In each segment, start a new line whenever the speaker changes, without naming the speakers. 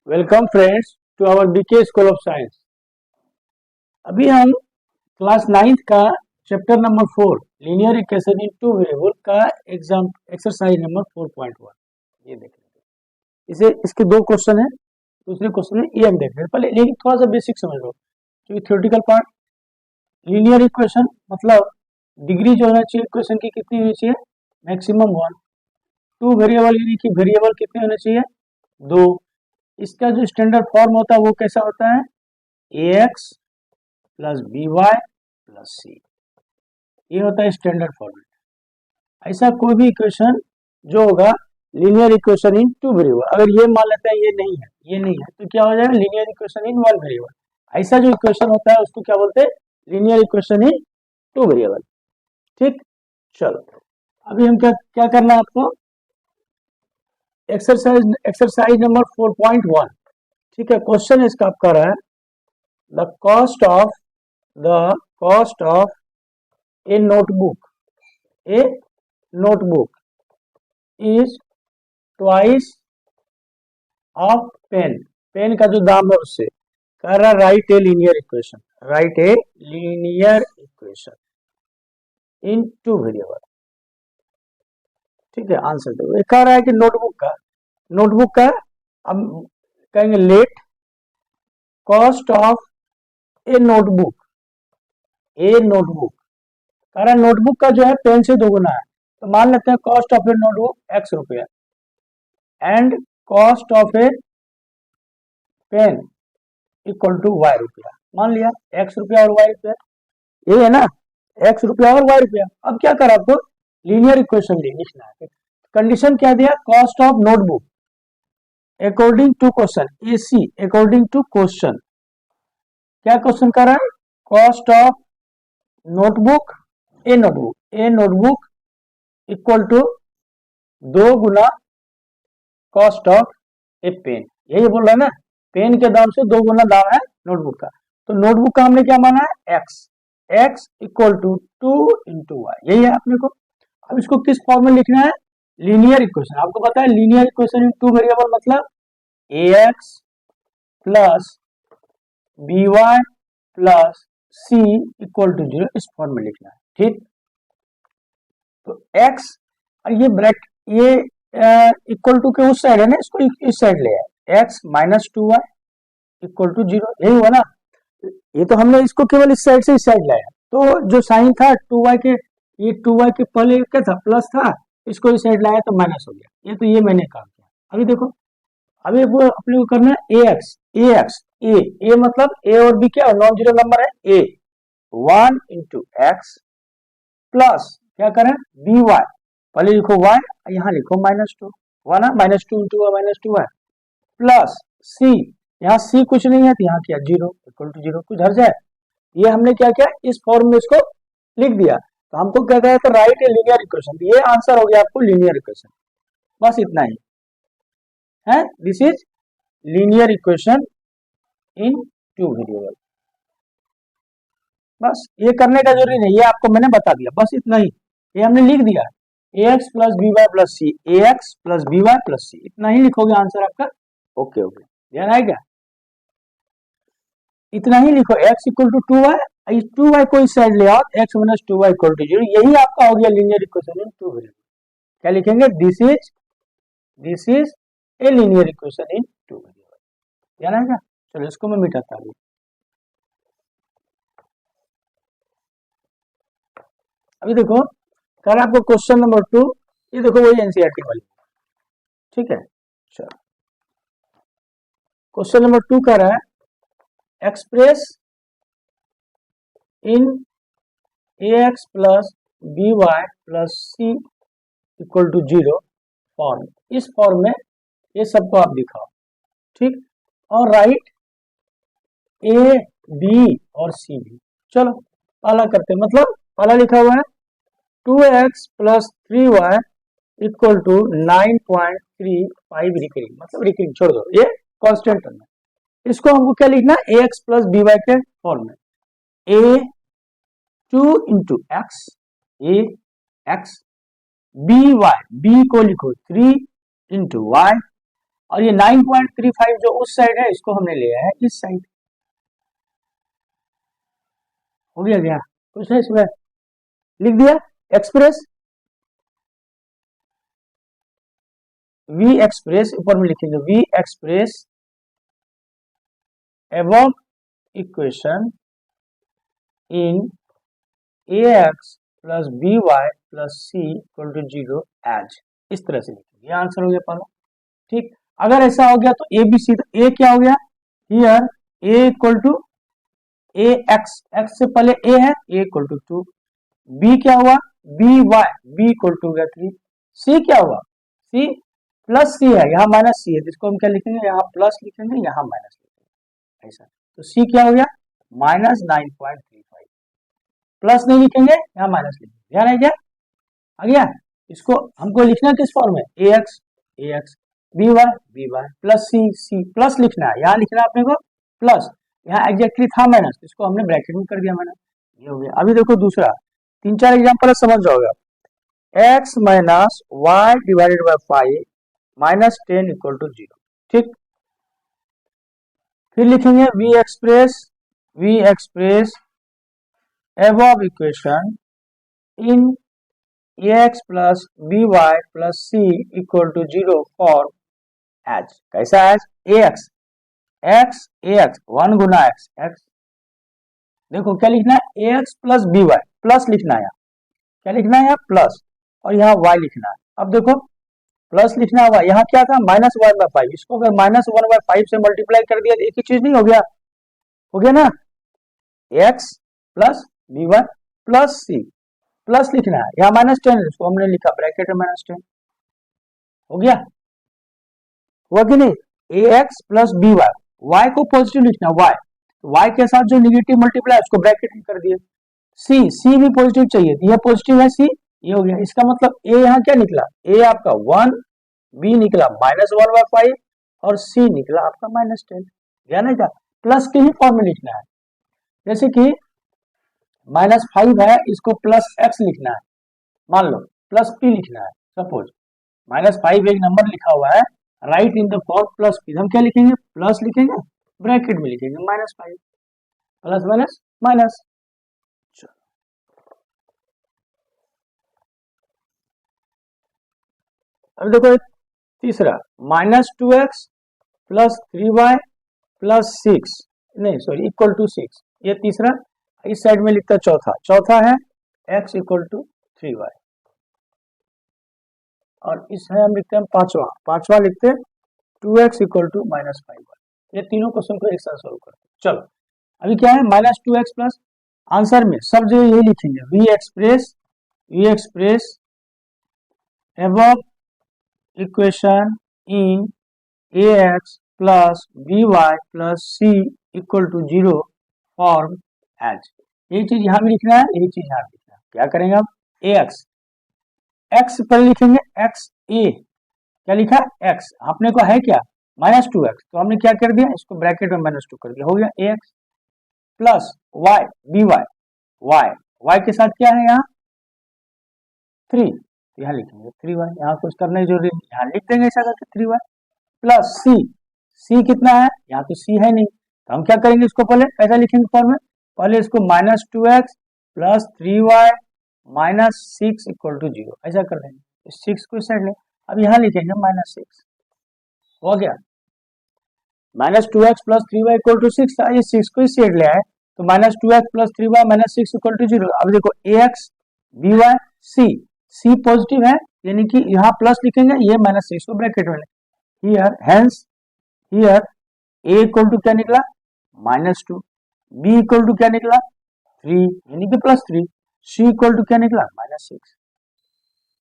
Welcome friends to our BK school of science. अभी हम class 9th का chapter number 4 linear equation in two variable का exam exercise number 4.1 ये देख रहे हैं। इसे इसके दो क्वेश्चन है, दूसरे क्वेश्चन में ये हम देख रहे हैं। पहले लेकिन थोड़ा सा बेसिक समझ लो क्योंकि थ्योरेटिकल पार्ट लीनियर इक्वेशन मतलब डिग्री जो होना चाहिए इक्वेशन की कितनी होनी चाहिए, मैक्सिमम 1। टू वेरिएबल यानी कि वेरिएबल कितने होने चाहिए, 2। इसका जो स्टैंडर्ड फॉर्म होता है वो कैसा होता है, ax plus B Y plus C, ये होता है स्टैंडर्ड फॉर्मेट। ऐसा कोई भी इक्वेशन जो होगा linear equation in two variable, अगर ये मान लेते हैं ये नहीं है तो क्या हो जाएगा linear equation in one variable. ऐसा जो इक्वेशन होता है उसको क्या बोलते हैं, linear equation in two variable. ठीक, चलो अभी हम क्या करना है आपको, एक्सरसाइज नंबर 4.1। ठीक है, क्वेश्चन इसका आपका रहा है the cost of a notebook is twice of pen का जो दाम है उससे कह रहा write a linear equation in two variable. ठीक है, आंसर दो। कह रहा है कि नोटबुक का अब कहेंगे let cost of a notebook कह रहा है नोटबुक का जो है पेन से दोगुना है, तो मान लेते हैं cost of a notebook x रुपया and cost of a pen equal to y रुपया। मान लिया x रुपया और y रुपया, ये है ना, x रुपया और y रुपया। अब क्या करा आपको लीनियर इक्वेशन लिखना है। कंडीशन क्या दिया, cost of notebook according to question AC according to question. क्या क्वेश्चन कर रहा है, cost of a notebook equal to 2 गुना कॉस्ट ऑफ ए पेन। यही बोल रहा है ना, पेन के दाम से 2 गुना दाम है नोटबुक का। तो नोटबुक का हमने क्या माना है x equal to 2 into Y, यही है अपने को। अब इसको किस फॉर्म में लिखना है, लीनियर इक्वेशन। आपको पता है linear equation in two variable मतलब ax plus B Y plus C equal to 0, इस फॉर्म में लिखना है। ठीक, तो x और ये इक्वल टू के उस साइड है ना, इसको इस साइड ले आए, x minus 2y equal to 0, यही हुआ ना। ये तो हमने इसको केवल इस साइड से इस साइड लाया, तो जो साइन था 2y के, ये 2y के पहले क्या था, प्लस था, इसको इस साइड लाया तो माइनस हो गया। ये तो ये मैंने काम किया। अभी देखो, अभी वो अपने को करना है ए मतलब ए और बी क्या नॉन जीरो नंबर है, ए 1 इंटू एक्स प्लस क्या करें बी वाई, पहले लिखो y, यहाँ लिखो -2, हुआ ना, -2 इंटू -2 है प्लस सी, यहाँ सी कुछ नहीं है तो यहाँ किया 0 इक्वल टू 0, कुछ हर जाए। ये हमने क्या किया, इस फॉर्म में इसको लिख दिया। तो हमको क्या कहता है, राइट ए लीनियर इक्वेशन। ये आंसर हो गया आपको लीनियर इक्वेशन, बस इतना ही है। This is linear equation in two variable. बस ये करने का जरूरी नहीं, ये आपको मैंने बता दिया, बस इतना ही। ये हमने लिख दिया ax plus B Y plus C, ax plus B Y plus C, इतना ही लिखोगे आंसर आपका। ओके, ध्यान आएगा, इतना ही लिखो। x equal to 2y, 2y को इस साइड ले आओ, x minus 2y equal to 0, यही आपका हो गया linear equation in two variable. क्या लिखेंगे, this is a linear equation in two variable. ध्यान आएगा, चलो इसको मैं मिटाता हूँ। अभी देखो कर आपको क्वेश्चन नंबर 2, ये देखो वही एनसीईआरटी वाली। ठीक है, चलो क्वेश्चन नंबर 2 कह रहा है express in ax plus B Y plus C equal to 0 form. इस फॉर्म में ये सबको आप दिखाओ। ठीक, और राइट ए बी और सी भी। चलो पहला करते, मतलब पहला लिखा हुआ है 2x plus 3y equal to 9.35 recurring, मतलब रिकरिंग छोड़ दो, ये कांस्टेंट टर्म है। इसको हमको क्या लिखना है, ax प्लस बी वाई के फॉर्म में, a 2 into X, A X B Y, B को लिखो 3 इंटू वाई और ये 9.35 जो उस साइड है इसको हमने लिया है इस साइड। हो गया क्या? कुछ है इसमें, लिख दिया। एक्सप्रेस वी एक्सप्रेस ऊपर में लिखेंगे we express above equation in ax plus by plus c equal to 0 as, इस तरह से लिखेंगे। ये आंसर हो गया पहला। ठीक, अगर ऐसा हो गया तो ए बी सी, तो ए क्या हो गया here, A equal to A X, X से पहले ए है, ए इक्वल टू 2। बी क्या हुआ, B Y, B equal to हो गया 3। सी क्या हुआ, सी प्लस सी है, यहाँ माइनस सी है, जिसको हम क्या लिखेंगे, यहाँ प्लस लिखेंगे, यहाँ माइनस लिखेंगे, ऐसा। तो सी क्या हो गया माइनस 9.35, प्लस नहीं लिखेंगे, यहाँ माइनस लिखेंगे। ध्यान है क्या, आ गया। इसको हमको लिखना किस फॉर्म में, ए एक्स बी वाई प्लस सी, सी प्लस लिखना है, यहाँ लिखना है अपने को प्लस, यहाँ एग्जैक्टली था माइनस, इसको हमने ब्रैकेट में कर दिया मैंने, ये हो गया। अभी देखो दूसरा, 3-4 एग्जाम्पल समझ जाओगे। X minus Y divided by 5 minus 10 equal to 0। ठीक, फिर लिखेंगे we express above equation in ax plus by plus c equal to 0 for as, कैसा as ax, ax 1 गुना x, देखो क्या लिखना है ax प्लस by, प्लस लिखना है, क्या लिखना है यहाँ प्लस, और यहाँ y लिखना है। अब देखो प्लस लिखना हुआ, यहाँ क्या था माइनस 1/5, इसको अगर माइनस 1/5 से मल्टीप्लाई कर दिया तो एक ही चीज नहीं हो गया, ना x plus by plus c, plus लिखना है, यहाँ माइनस 10 इसको हमने लिखा ब्रैकेट में माइनस 10, हो गया, हुआ कि नहीं। ax प्लस by, y को पॉजिटिव लिखना, y के साथ जो निगेटिव मल्टीप्लाई उसको ब्रैकेट में कर दिए। c भी पॉजिटिव चाहिए, यह पॉजिटिव है c, ये हो गया। इसका मतलब a यहाँ क्या निकला, a आपका 1, b निकला माइनस 1/5 और c निकला आपका माइनस 10। ध्यान है क्या, प्लस के ही फॉर्म में लिखना है, जैसे कि माइनस 5 है, इसको प्लस x लिखना है, मान लो प्लस p लिखना है, सपोज माइनस 5 एक नंबर लिखा हुआ है, right in the form plus p, हम क्या लिखेंगे प्लस लिखेंगे, ब्रैकेट में लिखेंगे माइनस 5, प्लस माइनस माइनस। अब देखो तीसरा, minus 2x plus 3y plus 6, नहीं सॉरी इक्वल टू 6, ये तीसरा। इस साइड में लिखता चौथा है x इक्वल टू 3y, और इस है हम लिखते हैं पांचवा लिखते हैं 2x equal to minus 5y। ये तीनों क्वेश्चन को एक साथ सोल्व करते हैं। चलो अभी क्या है, माइनस 2x प्लस, आंसर में सब जगह यही लिखेंगे we express above equation in ax plus by plus c equal to 0 form as, यही चीज यहाँ भी लिखना है, यही चीज यहाँ भी लिखना है। क्या करेंगे अब, x पर लिखेंगे x a, क्या लिखा x, अपने को है क्या माइनस 2x, तो हमने क्या कर दिया, इसको ब्रैकेट में माइनस 2 कर दिया, हो गया ax plus y by, y के साथ क्या है यहाँ 3, तो यहाँ लिखेंगे 3y, यहाँ कुछ करना ही जरूरी नहीं, यहाँ लिख देंगे ऐसा करके 3y प्लस c कितना है, यहाँ तो c है नहीं, तो हम क्या करेंगे, इसको पहले ऐसा लिखेंगे फॉर्म में, पहले इसको minus 2x plus 3y minus 6 equal to 0, ऐसा कर देंगे। 6 को साइड ले, अब यहाँ लिखेंगे माइनस 6, हो गया minus 2x plus 3y equal to 6 था, ये 6 को इस साइड ले आए, तो minus 2x plus 3y minus 6 equal to 0। अब देखो ax by c पॉजिटिव है, यानी कि यहाँ प्लस लिखेंगे, ये माइनस 6 को ब्रैकेट में ले, here hence here a equal to क्या निकला माइनस 2, b इक्वल टू क्या निकला 3 यानी कि प्लस 3, c इक्वल टू क्या निकला माइनस 6,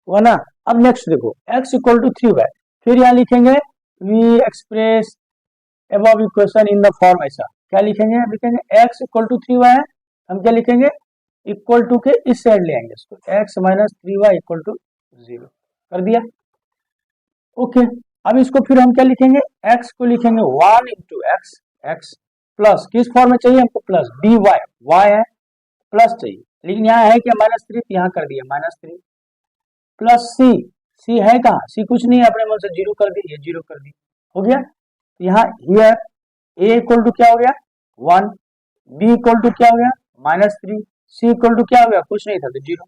हुआ ना। अब नेक्स्ट देखो x इक्वल टू 3y, फिर यहाँ लिखेंगे we express above equation in the form, ऐसा क्या लिखेंगे x इक्वल टू 3y है, हम क्या लिखेंगे इक्वल टू के इस साइड ले आएंगे इसको, x minus 3y equal to 0 कर दिया, ओके। अब इसको फिर हम क्या लिखेंगे, x को लिखेंगे 1 इंटू x प्लस, किस फॉर्म में चाहिए हमको प्लस, dy y है प्लस चाहिए, लेकिन यहाँ है क्या माइनस 3, यहाँ कर दिया माइनस 3 प्लस c है कहाँ, c कुछ नहीं है, अपने मन से 0 कर दी, ये 0 कर दी, हो गया। यहाँ हियर ए इक्वल टू क्या हो गया 1, बी इक्वल टू क्या हो गया -3, सी इक्वल टू क्या हो गया कुछ नहीं था तो 0।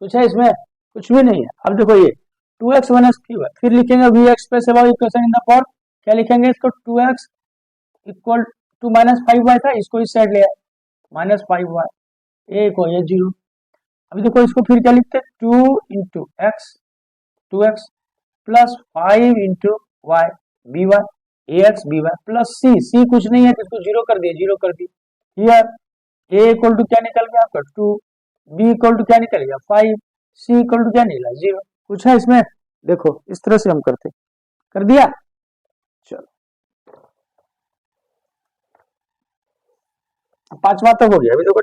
कुछ है इसमें? कुछ भी नहीं है। अब देखो ये 2x माइनस 3y, फिर लिखेंगे we express about equation in the form, क्या लिखेंगे इसको 2x इक्वल टू -5y था, इसको इस साइड ले आए -5y, ए को ये 0। अभी देखो इसको फिर क्या लिखते हैं 2 into X 2x plus 5 into Y B Y ax by plus C कुछ नहीं है तो इसको 0 कर दिए 0 कर दी। हियर a इक्वल टू क्या निकल गया आपका 2, b इक्वल टू क्या निकल गया 5, c इक्वल टू क्या निकला 0। कुछ है इसमें? देखो इस तरह से हम करते, कर दिया। चलो पांचवा तक हो गया। अभी देखो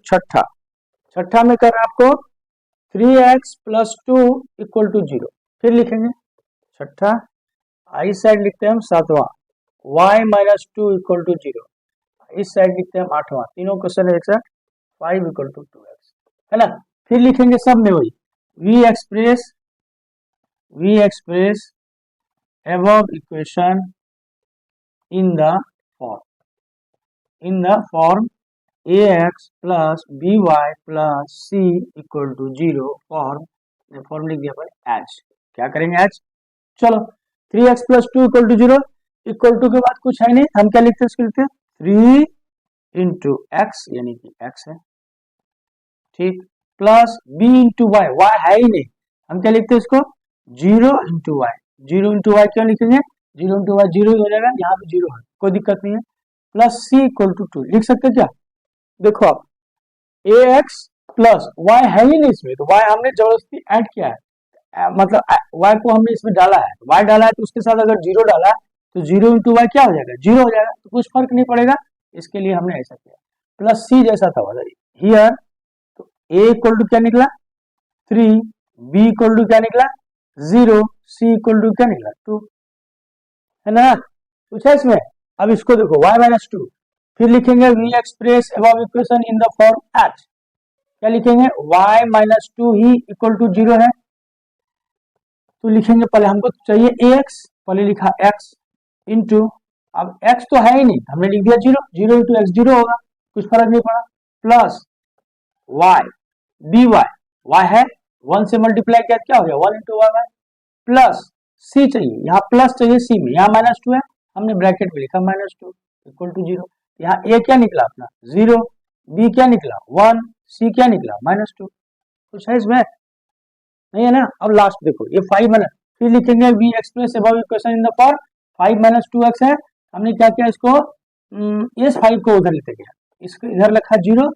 छठा में कर आपको 3x प्लस 2 इक्वल टू 0, फिर लिखेंगे छठा, आई साइड लिखते हैं हम 7वां, y माइनस 2 इक्वल टू 0, इस साइड लिखते हैं हम 8वां, तीनों क्वेश्चन एक साथ 5 इक्वल टू 2x, है ना। फिर लिखेंगे सब में वही we express above equation in the form ax plus by plus c equal to 0 form लिख दिया पर एज, क्या करेंगे एज। चलो 3x plus 2 equal to 0, equal to के बाद कुछ है नहीं, हम क्या लिखते हैं इसको लिखते हैं 3 इंटू एक्स यानी कि x है, ठीक, plus b into Y, y है ही नहीं, हम क्या लिखते हैं इसको 0 इंटू वाई, 0 इंटू वाई क्यों लिखेंगे 0 इंटू वाई 0 ही हो जाएगा, यहाँ पे 0 है कोई दिक्कत नहीं है, प्लस c इक्वल टू 2 लिख सकते क्या। देखो आप ax प्लस y है ही नहीं इसमें, तो y हमने जबरदस्ती ऐड किया है, मतलब y को हमने इसमें डाला है, y डाला है तो उसके साथ अगर 0 डाला है तो 0 इंटू वाई क्या हो जाएगा 0 हो जाएगा, तो कुछ फर्क नहीं पड़ेगा, इसके लिए हमने ऐसा किया। प्लस c जैसा था हियर, तो a इक्वल टू क्या निकला 3, b इक्वल टू क्या निकला 0, c इक्वल टू क्या निकला 2, है ना। कुछ है इसमें? अब इसको देखो y माइनस 2, फिर लिखेंगे we express above equation in the form एच, क्या लिखेंगे y माइनस 2 ही इक्वल टू 0 है, तो लिखेंगे पहले हमको चाहिए ax, पहले लिखा x इंटू, अब x तो है ही नहीं हमने लिख दिया 0, 0 इंटू एक्स 0 होगा, कुछ फर्क नहीं पड़ा, प्लस y dy, y है 1 से मल्टीप्लाई किया क्या हो गया 1 इंटू वाई, प्लस c चाहिए, यहाँ प्लस चाहिए c में, यहाँ -2 है हमने ब्रैकेट में लिखा -2 इक्वल टू 0, यहाँ a क्या निकला अपना 0, b क्या निकला 1, c क्या निकला -2, कुछ है इसमें? नहीं है ना। अब लास्ट देखो ये 5 है, फिर लिखेंगे we express above equation in the form 5 minus 2x है, हमने क्या किया इसको इस 5 को उधर लेते गया, इसको इधर लिखा 0,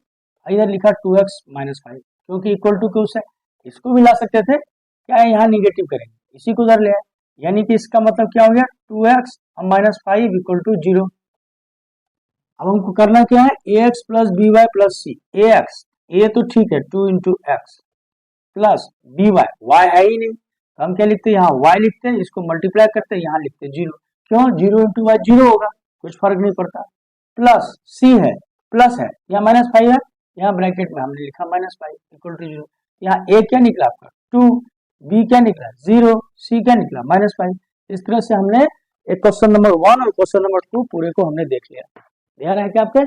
इधर लिखा 2x माइनस 5, क्योंकि इक्वल टू क्यों से इसको भी ला सकते थे, क्या है यहाँ निगेटिव करेंगे, इसी को उधर ले आए, यानी कि इसका मतलब क्या हो गया 2x माइनस 5 इक्वल टू 0। अब हमको करना क्या है ax plus B Y plus C, ax a तो ठीक है 2 into X plus B Y, Y है ही नहीं तो हम क्या लिखते हैं यहाँ y लिखते हैं, इसको मल्टीप्लाई करते हैं यहाँ लिखते हैं 0, क्यों 0 इंटू वाई 0 होगा, कुछ फर्क नहीं पड़ता, प्लस c है प्लस है यहाँ -5 है, यहाँ ब्रैकेट में हमने लिखा -5 इक्वल टू 0, यहाँ a क्या निकला आपका 2, b क्या निकला 0, c क्या निकला -5। इस तरह से हमने एक क्वेश्चन नंबर 1 और क्वेश्चन नंबर 2 पूरे को हमने देख लिया, ध्यान है क्या आपके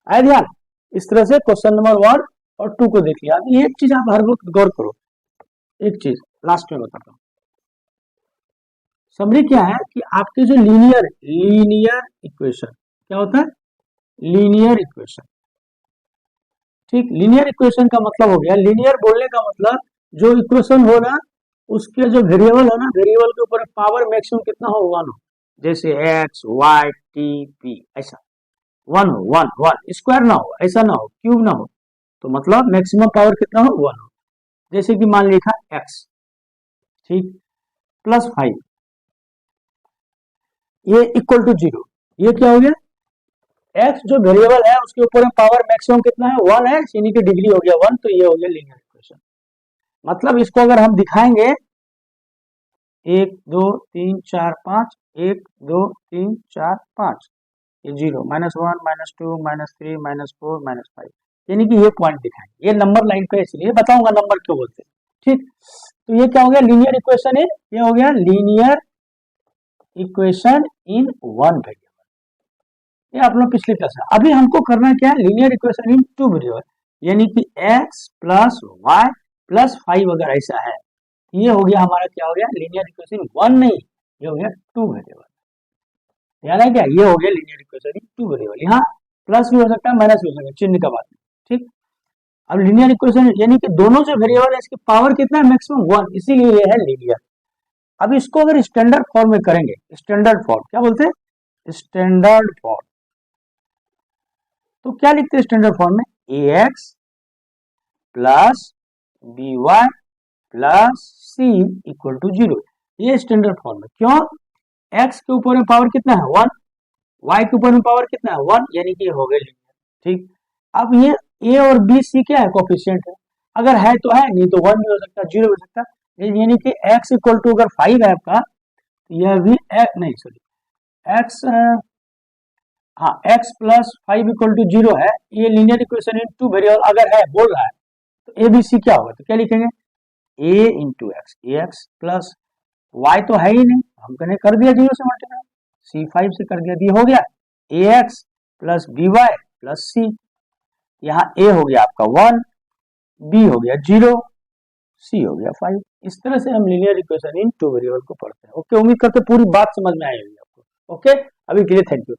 आया ध्यान, इस तरह से क्वेश्चन नंबर 1 और 2 को देख लिया। अब एक चीज आप हर वक्त गौर करो, एक चीज लास्ट में बताता हूँ, समरी क्या है कि आपके जो लीनियर इक्वेशन क्या होता है लीनियर इक्वेशन, ठीक, लीनियर इक्वेशन का मतलब हो गया, लीनियर बोलने का मतलब जो इक्वेशन हो ना उसके जो वेरिएबल हो ना, वेरिएबल के ऊपर पावर मैक्सिमम कितना हो 1 हो, जैसे x y t p ऐसा 1 हो, 1 स्क्वायर ना हो, ऐसा ना हो, क्यूब ना हो, तो मतलब मैक्सिमम पावर कितना हो 1 हो, जैसे कि मान लिखा x, ठीक, प्लस 5 ये इक्वल टू 0, ये क्या हो गया x जो वेरिएबल है उसके ऊपर पावर मैक्सिमम कितना है 1 है, यानी कि डिग्री हो गया 1, तो ये हो गया लीनियर इक्वेशन। मतलब इसको अगर हम दिखाएंगे 1 2 3 4 5 1 2 3 4 5 ये 0 -1 -2 -3 -4 -5 यानी कि ये पॉइंट दिखाएंगे, ये नंबर लाइन पे, इसलिए बताऊंगा नंबर क्यों बोलते हैं, ठीक। तो ये क्या हो गया लीनियर इक्वेशन है, ये हो गया linear equation in one variable. ये आप लोग पिछले क्लास में। अभी हमको करना क्या है, linear equation in two variable, यानी कि x प्लस वाई प्लस 5 अगर ऐसा है, ये हो गया हमारा, क्या हो गया, लीनियर इक्वेशन वन नहीं, ये हो गया टू वेरिएबल। ध्यान है क्या, ये हो गया linear equation in two variable. यहाँ प्लस भी हो सकता है, माइनस भी हो सकता है, चिन्ह का बात नहीं, ठीक। अब लीनियर इक्वेशन यानी कि दोनों जो वेरिएबल है इसकी पावर कितना है, मैक्सिमम 1, इसीलिए ये है लीनियर। अब इसको अगर स्टैंडर्ड फॉर्म में करेंगे, स्टैंडर्ड फॉर्म क्या बोलते हैं, स्टैंडर्ड फॉर्म, तो क्या लिखते हैं स्टैंडर्ड फॉर्म में, ax plus by plus c equal to 0, ये स्टैंडर्ड फॉर्म है। क्यों, x के ऊपर में पावर कितना है 1, y के ऊपर में पावर कितना है 1, यानी कि ये हो गए लीनियर, ठीक। अब ये a और b c क्या है, कोफिशिएंट है, अगर है तो है, नहीं तो 1 भी हो सकता है, 0 भी हो सकता है, यानी कि x इक्वल टू अगर 5 है आपका, यह भी नहीं सॉरी x, हाँ x प्लस 5 इक्वल टू 0 है, ये linear equation in two variable अगर है बोल रहा है, तो a b c क्या होगा, तो क्या लिखेंगे, a into X, A x plus y तो है ही नहीं, हम कहने कर दिया 0 से मल्टीप्लाई, c5 से कर दिया, हो गया ax plus by plus c, यहाँ a हो गया आपका 1, b हो गया 0, c हो गया 5। इस तरह से हम linear equation in two variable को पढ़ते हैं। ओके, उम्मीद करते पूरी बात समझ में आई होगी आपको। ओके, अभी के लिए थैंक यू।